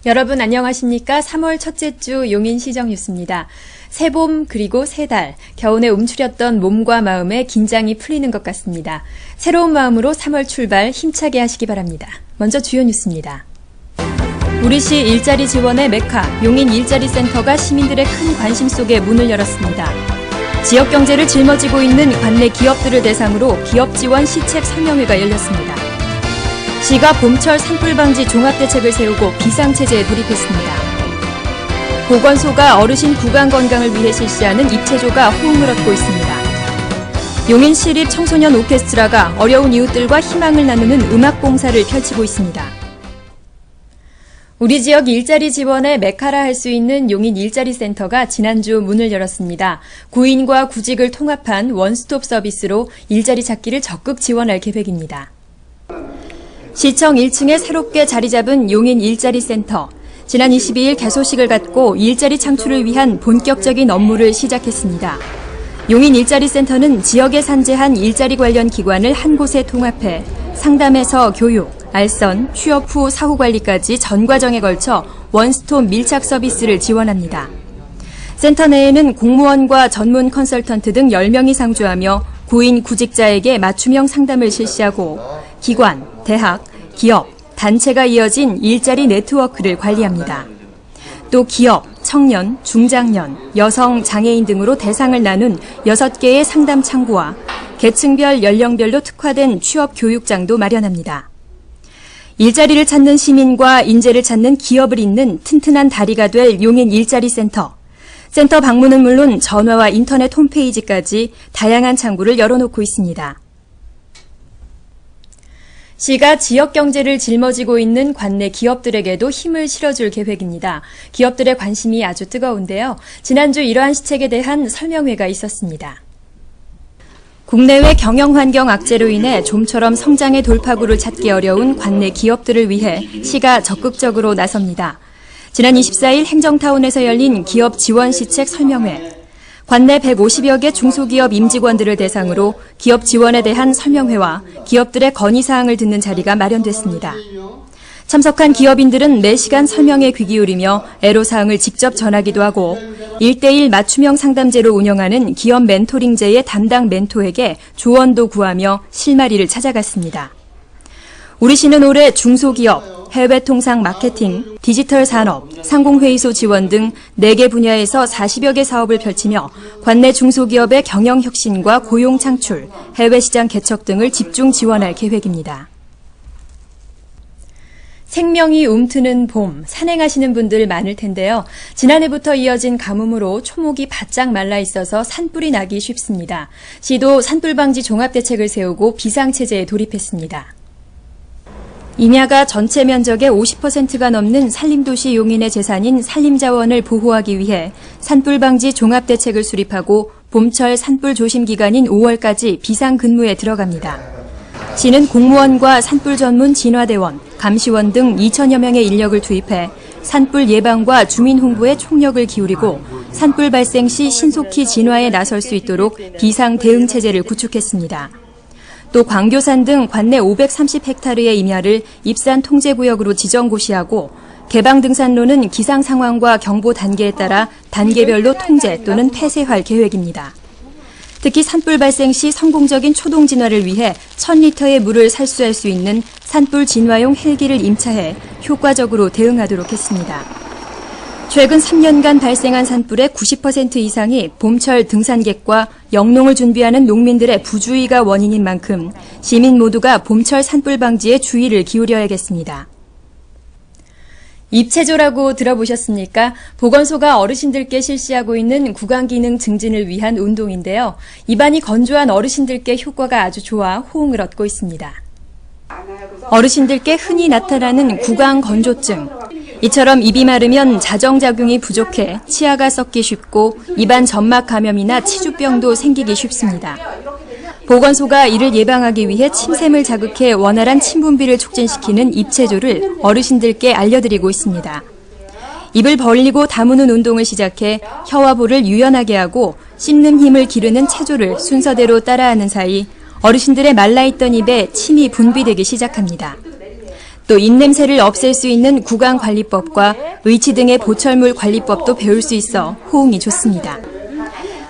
여러분 안녕하십니까? 3월 첫째 주 용인시정 뉴스입니다. 새봄 그리고 새달, 겨우내 움츠렸던 몸과 마음에 긴장이 풀리는 것 같습니다. 새로운 마음으로 3월 출발 힘차게 하시기 바랍니다. 먼저 주요 뉴스입니다. 우리시 일자리 지원의 메카, 용인 일자리센터가 시민들의 큰 관심 속에 문을 열었습니다. 지역 경제를 짊어지고 있는 관내 기업들을 대상으로 기업 지원 시책 설명회가 열렸습니다. 시가 봄철 산불 방지 종합대책을 세우고 비상체제에 돌입했습니다. 보건소가 어르신 구강 건강을 위해 실시하는 입체조가 호응을 얻고 있습니다. 용인시립 청소년 오케스트라가 어려운 이웃들과 희망을 나누는 음악 봉사를 펼치고 있습니다. 우리 지역 일자리 지원의 메카라 할 수 있는 용인 일자리센터가 지난주 문을 열었습니다. 구인과 구직을 통합한 원스톱 서비스로 일자리 찾기를 적극 지원할 계획입니다. 시청 1층에 새롭게 자리 잡은 용인 일자리센터. 지난 22일 개소식을 갖고 일자리 창출을 위한 본격적인 업무를 시작했습니다. 용인 일자리센터는 지역에 산재한 일자리 관련 기관을 한 곳에 통합해 상담에서 교육, 알선, 취업 후 사후관리까지 전 과정에 걸쳐 원스톱 밀착 서비스를 지원합니다. 센터 내에는 공무원과 전문 컨설턴트 등 10명이 상주하며 구인 구직자에게 맞춤형 상담을 실시하고 기관, 대학, 기업, 단체가 이어진 일자리 네트워크를 관리합니다. 또 기업, 청년, 중장년, 여성, 장애인 등으로 대상을 나눈 6개의 상담 창구와 계층별, 연령별로 특화된 취업 교육장도 마련합니다. 일자리를 찾는 시민과 인재를 찾는 기업을 잇는 튼튼한 다리가 될 용인 일자리센터. 센터 방문은 물론 전화와 인터넷 홈페이지까지 다양한 창구를 열어놓고 있습니다. 시가 지역 경제를 짊어지고 있는 관내 기업들에게도 힘을 실어줄 계획입니다. 기업들의 관심이 아주 뜨거운데요. 지난주 이러한 시책에 대한 설명회가 있었습니다. 국내외 경영 환경 악재로 인해 좀처럼 성장의 돌파구를 찾기 어려운 관내 기업들을 위해 시가 적극적으로 나섭니다. 지난 24일 행정타운에서 열린 기업 지원 시책 설명회. 관내 150여 개 중소기업 임직원들을 대상으로 기업 지원에 대한 설명회와 기업들의 건의사항을 듣는 자리가 마련됐습니다. 참석한 기업인들은 매시간 설명에 귀 기울이며 애로사항을 직접 전하기도 하고 1대1 맞춤형 상담제로 운영하는 기업 멘토링제의 담당 멘토에게 조언도 구하며 실마리를 찾아갔습니다. 우리시는 올해 중소기업, 해외 통상 마케팅, 디지털 산업, 상공회의소 지원 등 4개 분야에서 40여 개 사업을 펼치며 관내 중소기업의 경영 혁신과 고용 창출, 해외 시장 개척 등을 집중 지원할 계획입니다. 생명이 움트는 봄, 산행하시는 분들 많을 텐데요. 지난해부터 이어진 가뭄으로 초목이 바짝 말라 있어서 산불이 나기 쉽습니다. 시도 산불 방지 종합대책을 세우고 비상체제에 돌입했습니다. 임야가 전체 면적의 50%가 넘는 산림도시 용인의 재산인 산림자원을 보호하기 위해 산불 방지 종합대책을 수립하고 봄철 산불 조심 기간인 5월까지 비상근무에 들어갑니다. 시는 공무원과 산불 전문 진화대원, 감시원 등 2천여 명의 인력을 투입해 산불 예방과 주민 홍보에 총력을 기울이고 산불 발생 시 신속히 진화에 나설 수 있도록 비상 대응 체제를 구축했습니다. 또 광교산 등 관내 530헥타르의 임야를 입산 통제구역으로 지정고시하고 개방 등산로는 기상 상황과 경보 단계에 따라 단계별로 통제 또는 폐쇄할 계획입니다. 특히 산불 발생 시 성공적인 초동 진화를 위해 1000리터의 물을 살수할 수 있는 산불 진화용 헬기를 임차해 효과적으로 대응하도록 했습니다. 최근 3년간 발생한 산불의 90% 이상이 봄철 등산객과 영농을 준비하는 농민들의 부주의가 원인인 만큼 시민 모두가 봄철 산불 방지에 주의를 기울여야겠습니다. 입체조라고 들어보셨습니까? 보건소가 어르신들께 실시하고 있는 구강기능 증진을 위한 운동인데요. 입안이 건조한 어르신들께 효과가 아주 좋아 호응을 얻고 있습니다. 어르신들께 흔히 나타나는 구강 건조증. 이처럼 입이 마르면 자정작용이 부족해 치아가 썩기 쉽고 입안 점막 감염이나 치주병도 생기기 쉽습니다. 보건소가 이를 예방하기 위해 침샘을 자극해 원활한 침분비를 촉진시키는 입체조를 어르신들께 알려드리고 있습니다. 입을 벌리고 다무는 운동을 시작해 혀와 볼을 유연하게 하고 씹는 힘을 기르는 체조를 순서대로 따라하는 사이 어르신들의 말라있던 입에 침이 분비되기 시작합니다. 또 입냄새를 없앨 수 있는 구강관리법과 의치 등의 보철물 관리법도 배울 수 있어 호응이 좋습니다.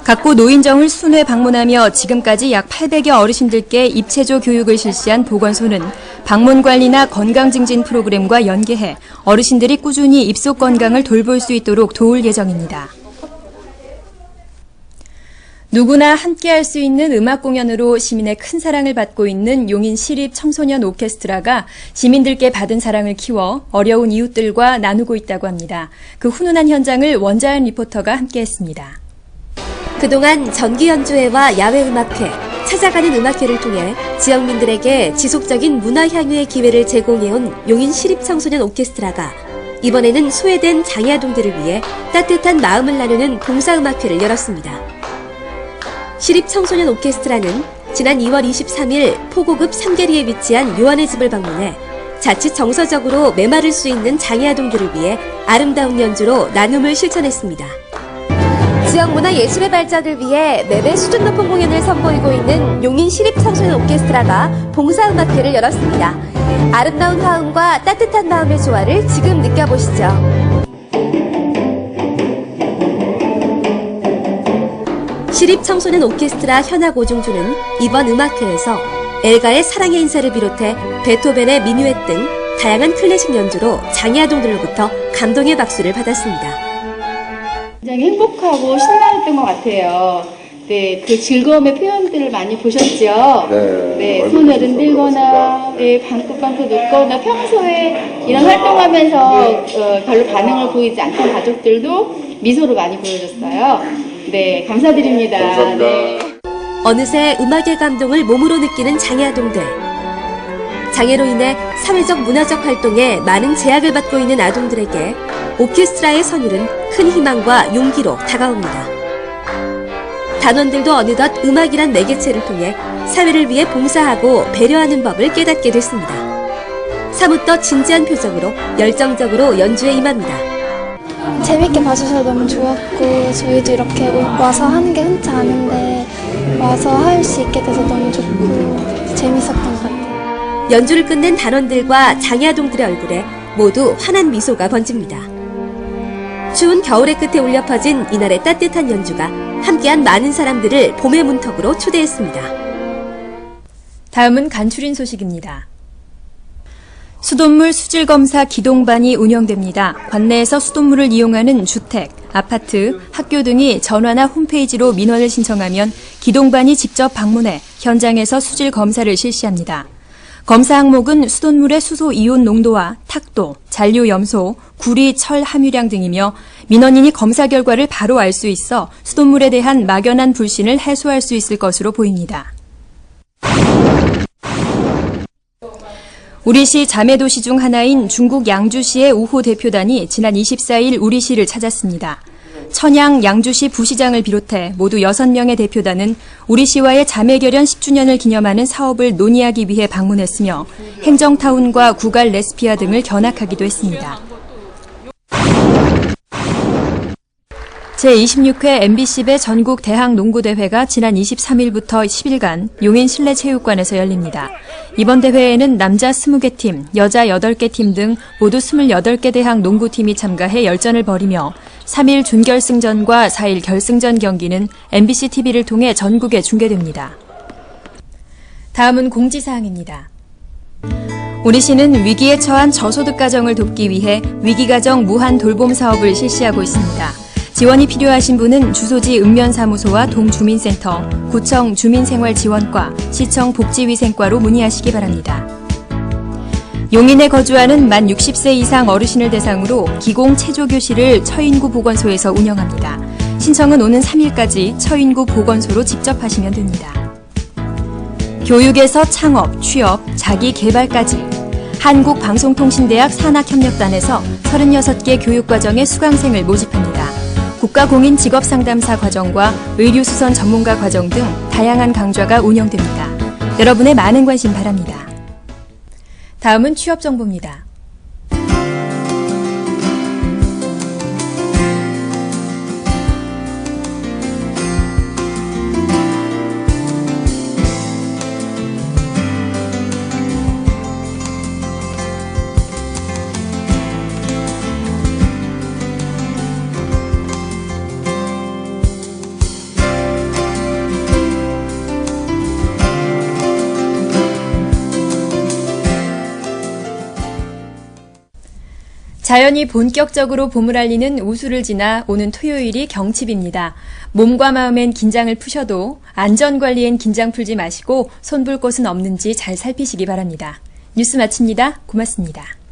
각고 노인정을 순회 방문하며 지금까지 약 800여 어르신들께 입체조 교육을 실시한 보건소는 방문 관리나 건강 증진 프로그램과 연계해 어르신들이 꾸준히 입속 건강을 돌볼 수 있도록 도울 예정입니다. 누구나 함께할 수 있는 음악 공연으로 시민의 큰 사랑을 받고 있는 용인 시립 청소년 오케스트라가 시민들께 받은 사랑을 키워 어려운 이웃들과 나누고 있다고 합니다. 그 훈훈한 현장을 원자연 리포터가 함께했습니다. 그동안 정기 연주회와 야외 음악회, 찾아가는 음악회를 통해 지역민들에게 지속적인 문화 향유의 기회를 제공해온 용인 시립청소년 오케스트라가 이번에는 소외된 장애아동들을 위해 따뜻한 마음을 나누는 봉사음악회를 열었습니다. 시립청소년 오케스트라는 지난 2월 23일 포고급 삼계리에 위치한 요한의 집을 방문해 자칫 정서적으로 메마를 수 있는 장애아동들을 위해 아름다운 연주로 나눔을 실천했습니다. 지역 문화 예술의 발전을 위해 매회 수준 높은 공연을 선보이고 있는 용인 시립청소년 오케스트라가 봉사음악회를 열었습니다. 아름다운 화음과 따뜻한 마음의 조화를 지금 느껴보시죠. 시립청소년 오케스트라 현악 오중주는 이번 음악회에서 엘가의 사랑의 인사를 비롯해 베토벤의 미뉴엣 등 다양한 클래식 연주로 장애아동들로부터 감동의 박수를 받았습니다. 굉장히 행복하고 신나했던 것 같아요. 네, 그 즐거움의 표현들을 많이 보셨죠? 네, 손을 흔들거나, 네, 방긋방긋 웃거나 평소에 이런 활동하면서 별로 반응을 보이지 않던 가족들도 미소를 많이 보여줬어요. 네, 감사드립니다. 감사합니다. 네. 어느새 음악의 감동을 몸으로 느끼는 장애아동들. 장애로 인해 사회적 문화적 활동에 많은 제약을 받고 있는 아동들에게 오케스트라의 선율은 큰 희망과 용기로 다가옵니다. 단원들도 어느덧 음악이란 매개체를 통해 사회를 위해 봉사하고 배려하는 법을 깨닫게 됐습니다. 사뭇 더 진지한 표정으로 열정적으로 연주에 임합니다. 재밌게 봐주셔서 너무 좋았고 저희도 이렇게 와서 하는 게 흔치 않은데 와서 할 수 있게 돼서 너무 좋고 재밌었던 것 같아요. 연주를 끝낸 단원들과 장애아동들의 얼굴에 모두 환한 미소가 번집니다. 추운 겨울의 끝에 울려 퍼진 이날의 따뜻한 연주가 함께한 많은 사람들을 봄의 문턱으로 초대했습니다. 다음은 간추린 소식입니다. 수돗물 수질검사 기동반이 운영됩니다. 관내에서 수돗물을 이용하는 주택, 아파트, 학교 등이 전화나 홈페이지로 민원을 신청하면 기동반이 직접 방문해 현장에서 수질 검사를 실시합니다. 검사 항목은 수돗물의 수소 이온 농도와 탁도, 잔류 염소, 구리, 철 함유량 등이며 민원인이 검사 결과를 바로 알 수 있어 수돗물에 대한 막연한 불신을 해소할 수 있을 것으로 보입니다. 우리시 자매도시 중 하나인 중국 양주시의 우호 대표단이 지난 24일 우리시를 찾았습니다. 천양 양주시 부시장을 비롯해 모두 6명의 대표단은 우리시와의 자매결연 10주년을 기념하는 사업을 논의하기 위해 방문했으며 행정타운과 구갈 레스피아 등을 견학하기도 했습니다. 제26회 MBC배 전국 대학 농구대회가 지난 23일부터 10일간 용인 실내체육관에서 열립니다. 이번 대회에는 남자 20개 팀, 여자 8개 팀 등 모두 28개 대학 농구팀이 참가해 열전을 벌이며 3일 준결승전과 4일 결승전 경기는 MBC TV를 통해 전국에 중계됩니다. 다음은 공지사항입니다. 우리시는 위기에 처한 저소득 가정을 돕기 위해 위기가정 무한 돌봄 사업을 실시하고 있습니다. 지원이 필요하신 분은 주소지 읍면사무소와 동주민센터, 구청 주민생활지원과, 시청 복지위생과로 문의하시기 바랍니다. 용인에 거주하는 만 60세 이상 어르신을 대상으로 기공 체조교실을 처인구 보건소에서 운영합니다. 신청은 오는 3일까지 처인구 보건소로 직접 하시면 됩니다. 교육에서 창업, 취업, 자기개발까지 한국방송통신대학 산학협력단에서 36개 교육과정의 수강생을 모집합니다. 국가공인 직업상담사 과정과 의료수선 전문가 과정 등 다양한 강좌가 운영됩니다. 여러분의 많은 관심 바랍니다. 다음은 취업 정보입니다. 자연이 본격적으로 봄을 알리는 우수를 지나 오는 토요일이 경칩입니다. 몸과 마음엔 긴장을 푸셔도 안전관리엔 긴장 풀지 마시고 손볼 곳은 없는지 잘 살피시기 바랍니다. 뉴스 마칩니다. 고맙습니다.